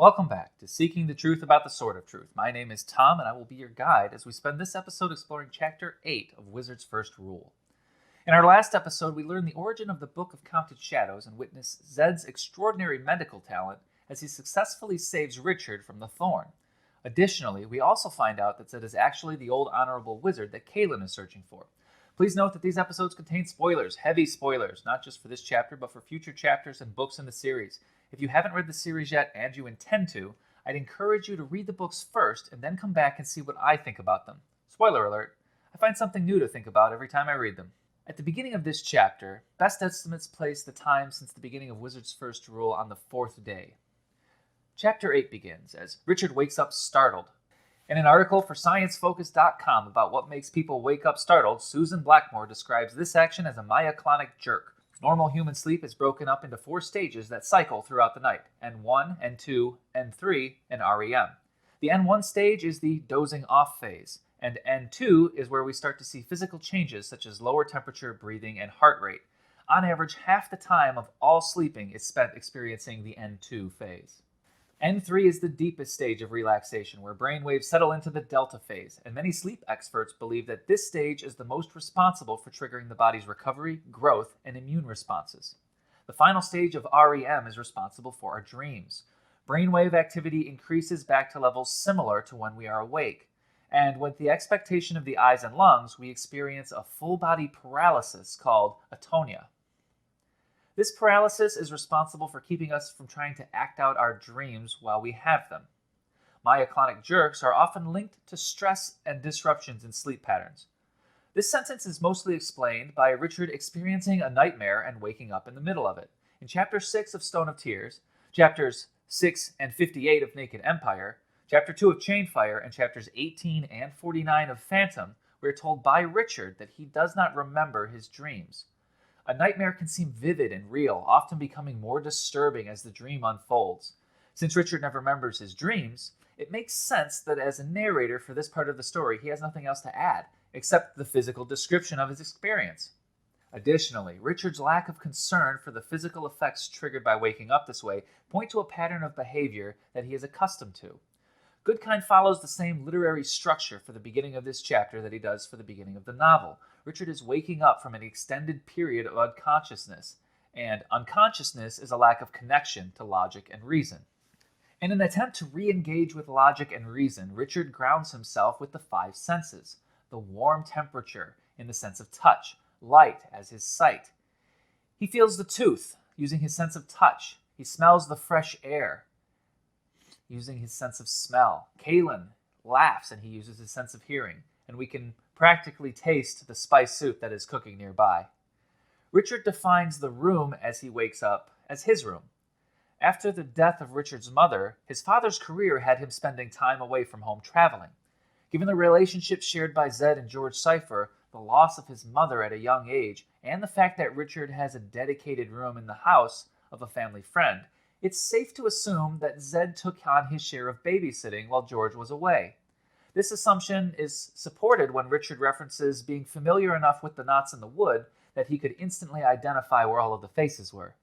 Welcome back to Seeking the Truth About the Sword of Truth. My name is Tom, and I will be your guide as we spend this episode exploring Chapter 8 of Wizard's First Rule. In our last episode, we learned the origin of the Book of Counted Shadows and witnessed Zedd's extraordinary medical talent as he successfully saves Richard from the Thorn. Additionally, we also find out that Zedd is actually the old honorable wizard that Kahlan is searching for. Please note that these episodes contain spoilers, heavy spoilers, not just for this chapter, but for future chapters and books in the series. If you haven't read the series yet, and you intend to, I'd encourage you to read the books first and then come back and see what I think about them. Spoiler alert, I find something new to think about every time I read them. At the beginning of this chapter, best estimates place the time since the beginning of Wizard's First Rule on the 4th day. Chapter 8 begins as Richard wakes up startled. In an article for ScienceFocus.com about what makes people wake up startled, Susan Blackmore describes this action as a myoclonic jerk. Normal human sleep is broken up into 4 stages that cycle throughout the night: N1, N2, N3, and REM. The N1 stage is the dozing off phase, and N2 is where we start to see physical changes such as lower temperature, breathing, and heart rate. On average, half the time of all sleeping is spent experiencing the N2 phase. N3 is the deepest stage of relaxation, where brainwaves settle into the delta phase, and many sleep experts believe that this stage is the most responsible for triggering the body's recovery, growth, and immune responses. The final stage of REM is responsible for our dreams. Brainwave activity increases back to levels similar to when we are awake, and with the expectation of the eyes and lungs, we experience a full-body paralysis called Atonia. This paralysis is responsible for keeping us from trying to act out our dreams while we have them. Myoclonic jerks are often linked to stress and disruptions in sleep patterns. This sentence is mostly explained by Richard experiencing a nightmare and waking up in the middle of it. In Chapter 6 of Stone of Tears, Chapters 6 and 58 of Naked Empire, Chapter 2 of Chainfire, and Chapters 18 and 49 of Phantom, we are told by Richard that he does not remember his dreams. A nightmare can seem vivid and real, often becoming more disturbing as the dream unfolds. Since Richard never remembers his dreams, it makes sense that as a narrator for this part of the story, he has nothing else to add, except the physical description of his experience. Additionally, Richard's lack of concern for the physical effects triggered by waking up this way point to a pattern of behavior that he is accustomed to. Goodkind follows the same literary structure for the beginning of this chapter that he does for the beginning of the novel. Richard is waking up from an extended period of unconsciousness, and unconsciousness is a lack of connection to logic and reason. In an attempt to re-engage with logic and reason, Richard grounds himself with the 5 senses: the warm temperature in the sense of touch, light as his sight. He feels the tooth using his sense of touch. He smells the fresh air using his sense of smell. Kahlan laughs and he uses his sense of hearing, and we can practically taste the spice soup that is cooking nearby. Richard defines the room as he wakes up as his room. After the death of Richard's mother, his father's career had him spending time away from home traveling. Given the relationship shared by Zedd and George Cypher, the loss of his mother at a young age, and the fact that Richard has a dedicated room in the house of a family friend, it's safe to assume that Zedd took on his share of babysitting while George was away. This assumption is supported when Richard references being familiar enough with the knots in the wood that he could instantly identify where all of the faces were.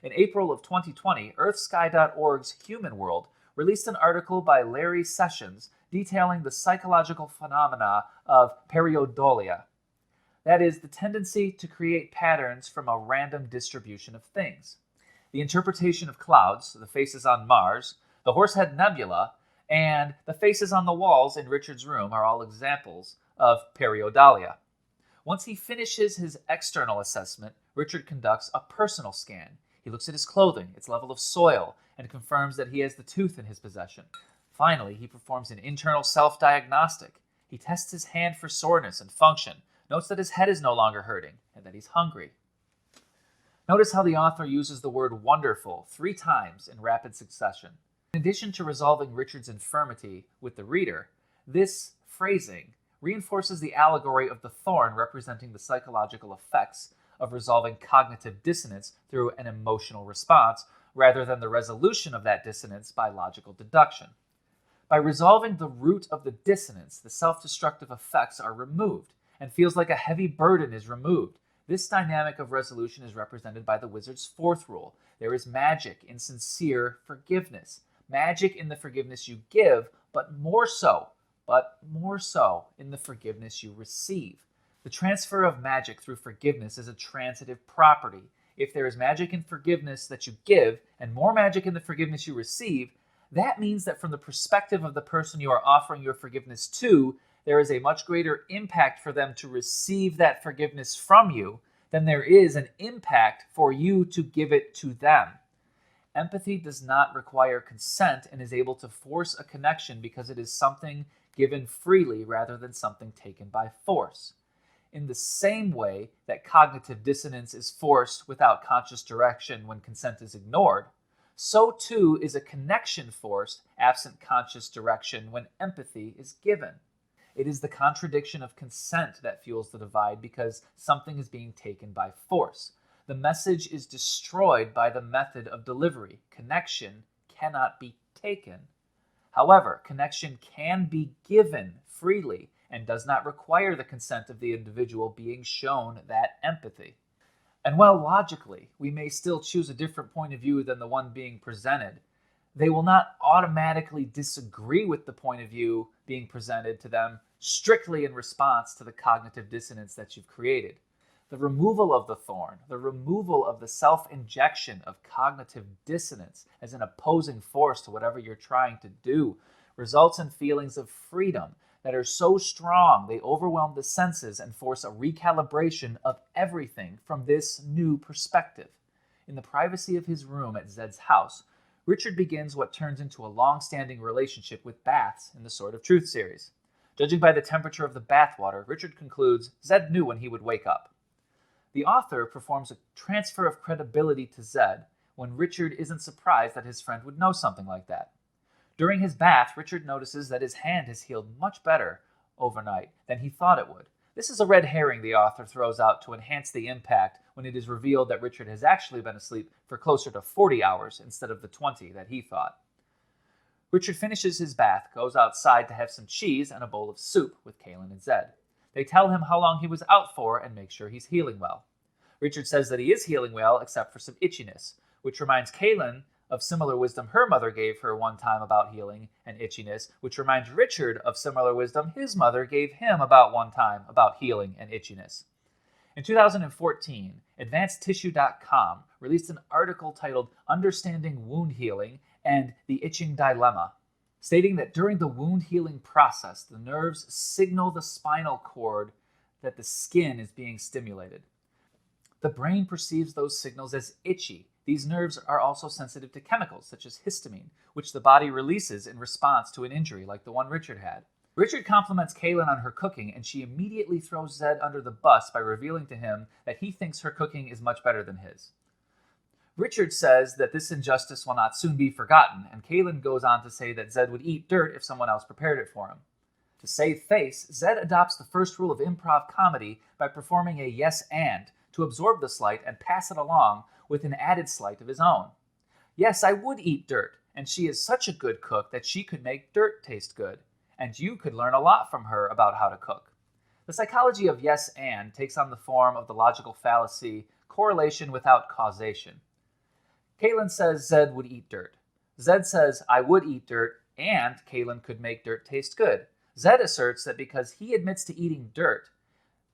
In April of 2020, EarthSky.org's Human World released an article by Larry Sessions detailing the psychological phenomena of pareidolia. That is, the tendency to create patterns from a random distribution of things. The interpretation of clouds, the faces on Mars, the Horsehead Nebula, and the faces on the walls in Richard's room are all examples of pareidolia. Once he finishes his external assessment, Richard conducts a personal scan. He looks at his clothing, its level of soil, and confirms that he has the tooth in his possession. Finally, he performs an internal self-diagnostic. He tests his hand for soreness and function, notes that his head is no longer hurting, and that he's hungry. Notice how the author uses the word wonderful 3 times in rapid succession. In addition to resolving Richard's infirmity with the reader, this phrasing reinforces the allegory of the thorn representing the psychological effects of resolving cognitive dissonance through an emotional response, rather than the resolution of that dissonance by logical deduction. By resolving the root of the dissonance, the self-destructive effects are removed, and feels like a heavy burden is removed. This dynamic of resolution is represented by the wizard's 4th rule. There is magic in sincere forgiveness. magic in the forgiveness you give, but more so in the forgiveness you receive. The transfer of magic through forgiveness is a transitive property. If there is magic in forgiveness that you give and more magic in the forgiveness you receive, that means that from the perspective of the person you are offering your forgiveness to, there is a much greater impact for them to receive that forgiveness from you than there is an impact for you to give it to them. Empathy does not require consent and is able to force a connection because it is something given freely rather than something taken by force. In the same way that cognitive dissonance is forced without conscious direction when consent is ignored, so too is a connection forced absent conscious direction when empathy is given. It is the contradiction of consent that fuels the divide because something is being taken by force. The message is destroyed by the method of delivery. Connection cannot be taken. However, connection can be given freely and does not require the consent of the individual being shown that empathy. And while logically we may still choose a different point of view than the one being presented, they will not automatically disagree with the point of view being presented to them strictly in response to the cognitive dissonance that you've created. The removal of the thorn, the removal of the self-injection of cognitive dissonance as an opposing force to whatever you're trying to do, results in feelings of freedom that are so strong they overwhelm the senses and force a recalibration of everything from this new perspective. In the privacy of his room at Zedd's house, Richard begins what turns into a long-standing relationship with baths in the Sword of Truth series. Judging by the temperature of the bathwater, Richard concludes Zedd knew when he would wake up. The author performs a transfer of credibility to Zedd when Richard isn't surprised that his friend would know something like that. During his bath, Richard notices that his hand has healed much better overnight than he thought it would. This is a red herring the author throws out to enhance the impact when it is revealed that Richard has actually been asleep for closer to 40 hours instead of the 20 that he thought. Richard finishes his bath, goes outside to have some cheese and a bowl of soup with Kahlan and Zedd. They tell him how long he was out for and make sure he's healing well. Richard says that he is healing well except for some itchiness, which reminds Kahlan of similar wisdom her mother gave her one time about healing and itchiness, which reminds Richard of similar wisdom his mother gave him about one time about healing and itchiness. In 2014, AdvancedTissue.com released an article titled Understanding Wound Healing and the Itching Dilemma, stating that during the wound healing process, the nerves signal the spinal cord that the skin is being stimulated. The brain perceives those signals as itchy. These nerves are also sensitive to chemicals such as histamine, which the body releases in response to an injury like the one Richard had. Richard compliments Kahlan on her cooking, and she immediately throws Zedd under the bus by revealing to him that he thinks her cooking is much better than his. Richard says that this injustice will not soon be forgotten, and Kahlan goes on to say that Zedd would eat dirt if someone else prepared it for him. To save face, Zedd adopts the first rule of improv comedy by performing a yes and to absorb the slight and pass it along with an added slight of his own. Yes, I would eat dirt, and she is such a good cook that she could make dirt taste good, and you could learn a lot from her about how to cook. The psychology of yes and takes on the form of the logical fallacy correlation without causation. Kahlan says Zedd would eat dirt. Zedd says I would eat dirt, and Kahlan could make dirt taste good. Zedd asserts that because he admits to eating dirt,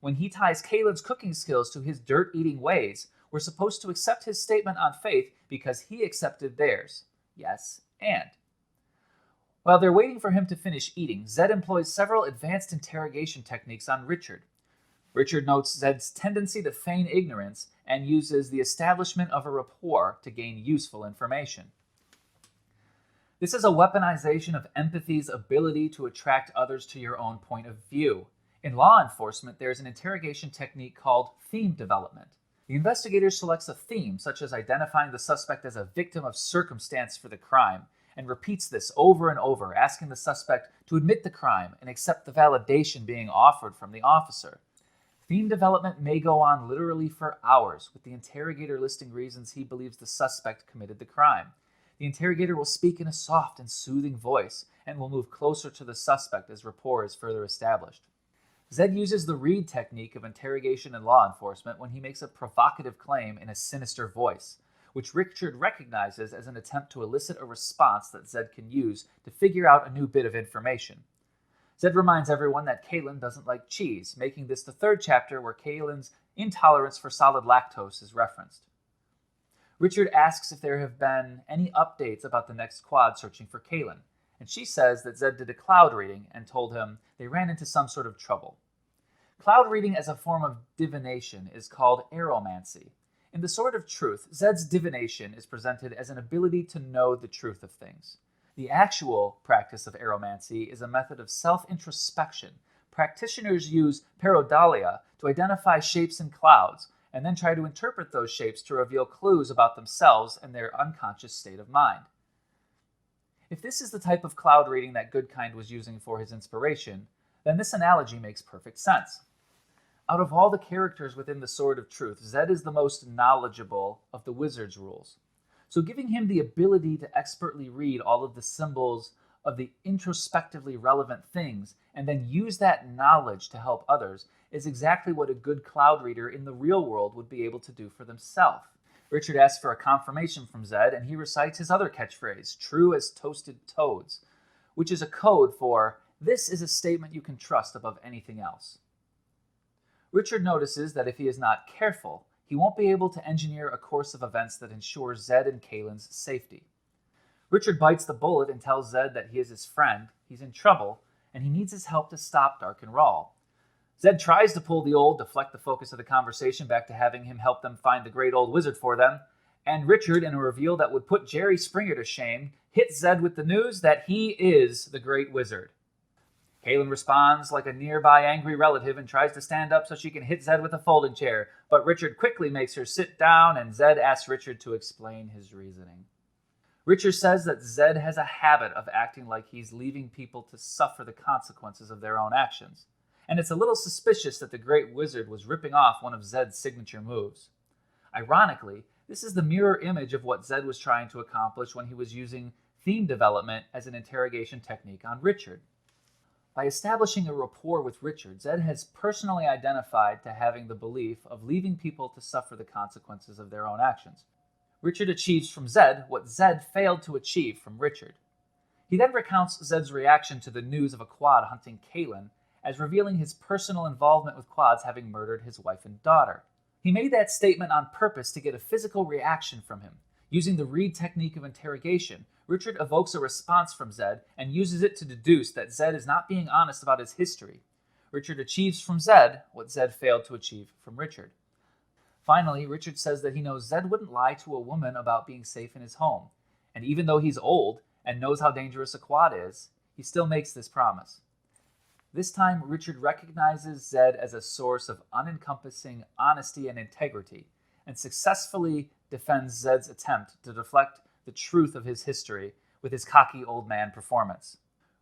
when he ties Kahlan's cooking skills to his dirt-eating ways, we're supposed to accept his statement on faith because he accepted theirs. Yes, and. While they're waiting for him to finish eating, Zedd employs several advanced interrogation techniques on Richard. Richard notes Zedd's tendency to feign ignorance and uses the establishment of a rapport to gain useful information. This is a weaponization of empathy's ability to attract others to your own point of view. In law enforcement, there is an interrogation technique called theme development. The investigator selects a theme, such as identifying the suspect as a victim of circumstance for the crime, and repeats this over and over, asking the suspect to admit the crime and accept the validation being offered from the officer. Theme development may go on literally for hours, with the interrogator listing reasons he believes the suspect committed the crime. The interrogator will speak in a soft and soothing voice, and will move closer to the suspect as rapport is further established. Zedd uses the read technique of interrogation in law enforcement when he makes a provocative claim in a sinister voice, which Richard recognizes as an attempt to elicit a response that Zedd can use to figure out a new bit of information. Zedd reminds everyone that Kahlan doesn't like cheese, making this the third chapter where Kahlan's intolerance for solid lactose is referenced. Richard asks if there have been any updates about the next quad searching for Kahlan, and she says that Zedd did a cloud reading and told him they ran into some sort of trouble. Cloud reading as a form of divination is called Aeromancy. In The Sword of Truth, Zedd's divination is presented as an ability to know the truth of things. The actual practice of Aeromancy is a method of self-introspection. Practitioners use pareidolia to identify shapes in clouds, and then try to interpret those shapes to reveal clues about themselves and their unconscious state of mind. If this is the type of cloud reading that Goodkind was using for his inspiration, then this analogy makes perfect sense. Out of all the characters within the Sword of Truth, Zedd is the most knowledgeable of the wizard's rules. So giving him the ability to expertly read all of the symbols of the introspectively relevant things and then use that knowledge to help others is exactly what a good cloud reader in the real world would be able to do for themselves. Richard asks for a confirmation from Zedd, and he recites his other catchphrase, true as toasted toads, which is a code for, this is a statement you can trust above anything else. Richard notices that if he is not careful, he won't be able to engineer a course of events that ensures Zedd and Kahlan's safety. Richard bites the bullet and tells Zedd that he is his friend, he's in trouble, and he needs his help to stop Dark and Rawl. Zedd tries to pull the old, deflect the focus of the conversation back to having him help them find the great old wizard for them, and Richard, in a reveal that would put Jerry Springer to shame, hits Zedd with the news that he is the great wizard. Kahlan responds like a nearby angry relative and tries to stand up so she can hit Zedd with a folding chair, but Richard quickly makes her sit down and Zedd asks Richard to explain his reasoning. Richard says that Zedd has a habit of acting like he's leaving people to suffer the consequences of their own actions, and it's a little suspicious that the great wizard was ripping off one of Zedd's signature moves. Ironically, this is the mirror image of what Zedd was trying to accomplish when he was using theme development as an interrogation technique on Richard. By establishing a rapport with Richard, Zedd has personally identified to having the belief of leaving people to suffer the consequences of their own actions. Richard achieves from Zedd what Zedd failed to achieve from Richard. He then recounts Zedd's reaction to the news of a quad hunting Kahlan as revealing his personal involvement with quads having murdered his wife and daughter. He made that statement on purpose to get a physical reaction from him. Using the Reed technique of interrogation, Richard evokes a response from Zedd and uses it to deduce that Zedd is not being honest about his history. Richard achieves from Zedd what Zedd failed to achieve from Richard. Finally, Richard says that he knows Zedd wouldn't lie to a woman about being safe in his home, and even though he's old and knows how dangerous a quad is, he still makes this promise. This time, Richard recognizes Zedd as a source of unencompassing honesty and integrity, and successfully defends Zedd's attempt to deflect the truth of his history with his cocky old man performance.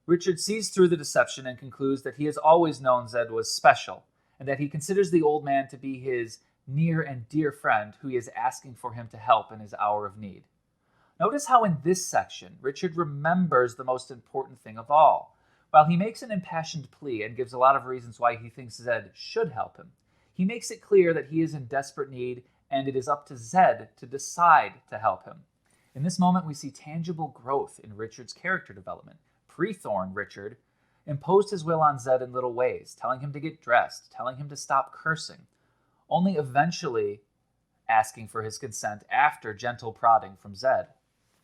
Richard sees through the deception and concludes that he has always known Zedd was special, and that he considers the old man to be his near and dear friend who he is asking for him to help in his hour of need. Notice how in this section, Richard remembers the most important thing of all. While he makes an impassioned plea and gives a lot of reasons why he thinks Zedd should help him, he makes it clear that he is in desperate need and it is up to Zedd to decide to help him. In this moment, we see tangible growth in Richard's character development. Pre-Thorn Richard imposed his will on Zedd in little ways, telling him to get dressed, telling him to stop cursing, only eventually asking for his consent after gentle prodding from Zedd.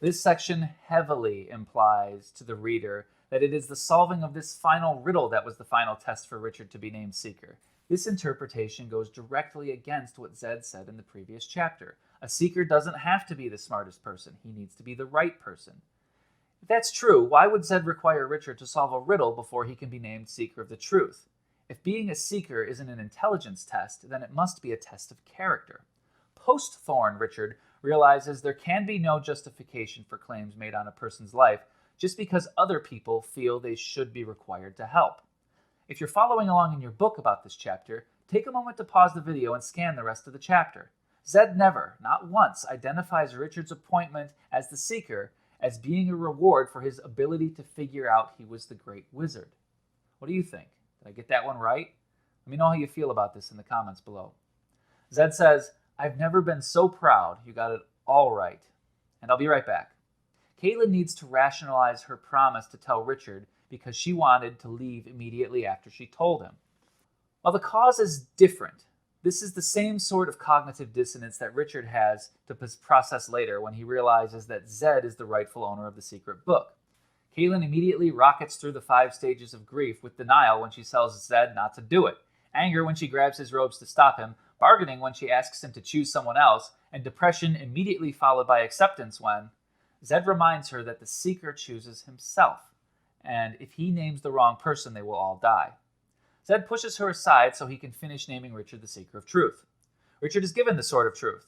This section heavily implies to the reader that it is the solving of this final riddle that was the final test for Richard to be named Seeker. This interpretation goes directly against what Zedd said in the previous chapter. A Seeker doesn't have to be the smartest person. He needs to be the right person. If that's true, why would Zedd require Richard to solve a riddle before he can be named Seeker of the Truth? If being a Seeker isn't an intelligence test, then it must be a test of character. Post-Thorn, Richard realizes there can be no justification for claims made on a person's life just because other people feel they should be required to help. If you're following along in your book about this chapter, take a moment to pause the video and scan the rest of the chapter. Zedd never, not once, identifies Richard's appointment as the Seeker as being a reward for his ability to figure out he was the great wizard. What do you think? Did I get that one right? Let me know how you feel about this in the comments below. Zedd says, "I've never been so proud you got it All right. And I'll be right back. Caitlin needs to rationalize her promise to tell Richard because she wanted to leave immediately after she told him. While the cause is different, this is the same sort of cognitive dissonance that Richard has to process later when he realizes that Zedd is the rightful owner of the secret book. Kahlan immediately rockets through the 5 stages of grief with denial when she tells Zedd not to do it, anger when she grabs his robes to stop him, bargaining when she asks him to choose someone else, and depression immediately followed by acceptance when Zedd reminds her that the Seeker chooses himself, and if he names the wrong person, they will all die. Zedd pushes her aside so he can finish naming Richard the Seeker of Truth. Richard is given the Sword of Truth.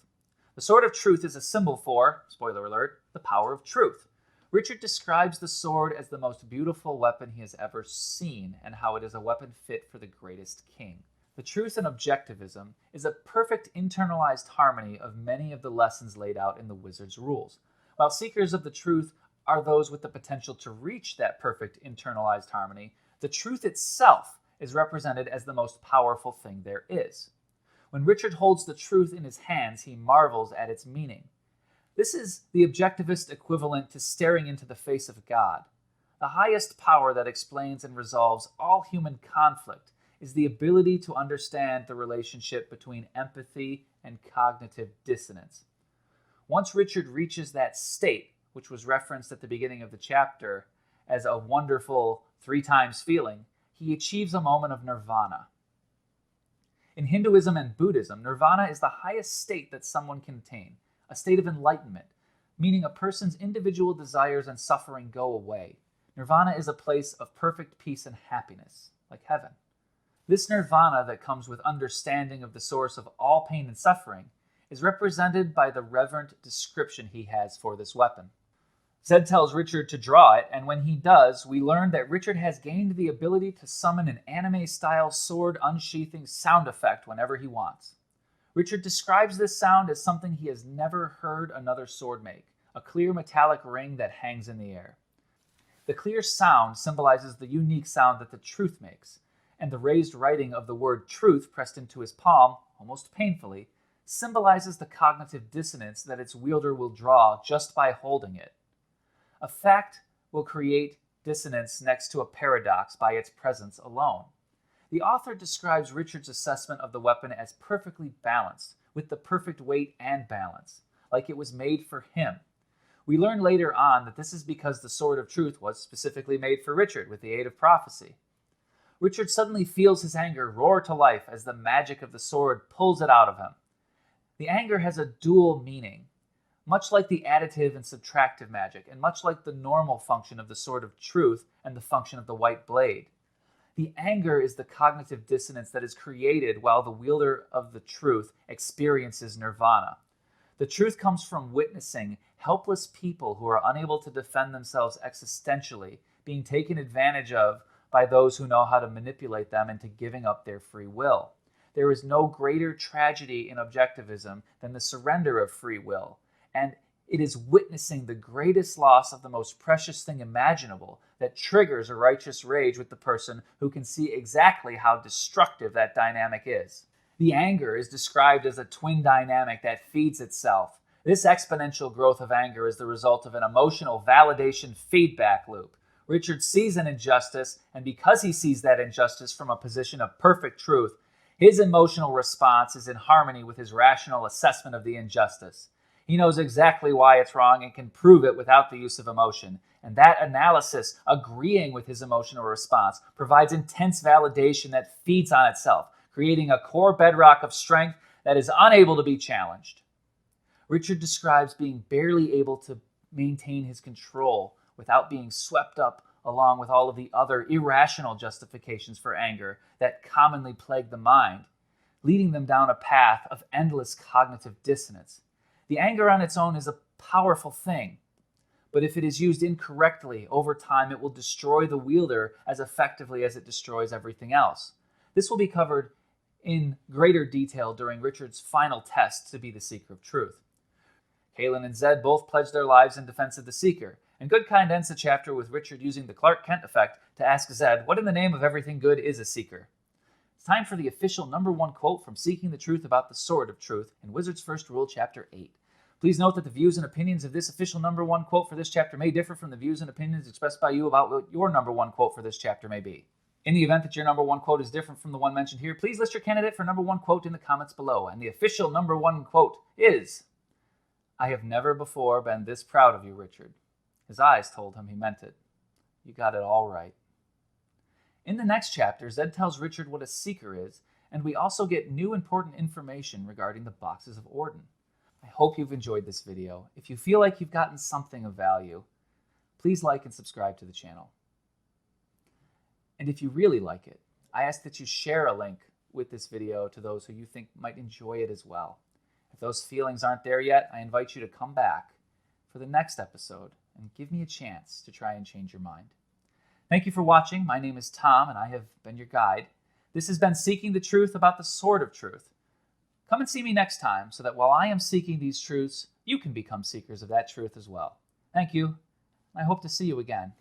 The Sword of Truth is a symbol for, spoiler alert, the power of truth. Richard describes the sword as the most beautiful weapon he has ever seen, and how it is a weapon fit for the greatest king. The truth and objectivism is a perfect internalized harmony of many of the lessons laid out in the wizard's rules. While seekers of the truth are those with the potential to reach that perfect internalized harmony, the truth itself is represented as the most powerful thing there is. When Richard holds the truth in his hands, he marvels at its meaning. This is the objectivist equivalent to staring into the face of God. The highest power that explains and resolves all human conflict is the ability to understand the relationship between empathy and cognitive dissonance. Once Richard reaches that state, which was referenced at the beginning of the chapter as a wonderful 3 times feeling, he achieves a moment of nirvana. In Hinduism and Buddhism, nirvana is the highest state that someone can attain, a state of enlightenment, meaning a person's individual desires and suffering go away. Nirvana is a place of perfect peace and happiness, like heaven. This nirvana that comes with understanding of the source of all pain and suffering is represented by the reverent description he has for this weapon. Zedd tells Richard to draw it, and when he does, we learn that Richard has gained the ability to summon an anime-style sword unsheathing sound effect whenever he wants. Richard describes this sound as something he has never heard another sword make, a clear metallic ring that hangs in the air. The clear sound symbolizes the unique sound that the truth makes, and the raised writing of the word truth pressed into his palm, almost painfully, symbolizes the cognitive dissonance that its wielder will draw just by holding it. A fact will create dissonance next to a paradox by its presence alone. The author describes Richard's assessment of the weapon as perfectly balanced, with the perfect weight and balance, like it was made for him. We learn later on that this is because the Sword of Truth was specifically made for Richard with the aid of prophecy. Richard suddenly feels his anger roar to life as the magic of the sword pulls it out of him. The anger has a dual meaning, much like the additive and subtractive magic, and much like the normal function of the Sword of Truth and the function of the white blade. The anger is the cognitive dissonance that is created while the wielder of the truth experiences nirvana. The truth comes from witnessing helpless people who are unable to defend themselves existentially being taken advantage of by those who know how to manipulate them into giving up their free will. There is no greater tragedy in objectivism than the surrender of free will, and it is witnessing the greatest loss of the most precious thing imaginable that triggers a righteous rage with the person who can see exactly how destructive that dynamic is. The anger is described as a twin dynamic that feeds itself. This exponential growth of anger is the result of an emotional validation feedback loop. Richard sees an injustice, and because he sees that injustice from a position of perfect truth, his emotional response is in harmony with his rational assessment of the injustice. He knows exactly why it's wrong and can prove it without the use of emotion. And that analysis, agreeing with his emotional response, provides intense validation that feeds on itself, creating a core bedrock of strength that is unable to be challenged. Richard describes being barely able to maintain his control without being swept up along with all of the other irrational justifications for anger that commonly plague the mind, leading them down a path of endless cognitive dissonance. The anger on its own is a powerful thing, but if it is used incorrectly, over time it will destroy the wielder as effectively as it destroys everything else. This will be covered in greater detail during Richard's final test to be the Seeker of Truth. Kahlan and Zedd both pledge their lives in defense of the Seeker, and Goodkind ends the chapter with Richard using the Clark Kent effect to ask Zedd what in the name of everything good is a Seeker. It's time for the official #1 quote from Seeking the Truth about the Sword of Truth in Wizard's First Rule, Chapter 8. Please note that the views and opinions of this official number one quote for this chapter may differ from the views and opinions expressed by you about what your number one quote for this chapter may be. In the event that your number one quote is different from the one mentioned here, please list your candidate for number one quote in the comments below. And the official number one quote is, "I have never before been this proud of you, Richard." His eyes told him he meant it. You got it all right. In the next chapter, Zedd tells Richard what a seeker is, and we also get new important information regarding the boxes of Orden. I hope you've enjoyed this video. If you feel like you've gotten something of value, please like and subscribe to the channel. And if you really like it, I ask that you share a link with this video to those who you think might enjoy it as well. If those feelings aren't there yet, I invite you to come back for the next episode and give me a chance to try and change your mind. Thank you for watching. My name is Tom, and I have been your guide. This has been Seeking the Truth about the Sword of Truth. Come and see me next time so that while I am seeking these truths, you can become seekers of that truth as well. Thank you. I hope to see you again.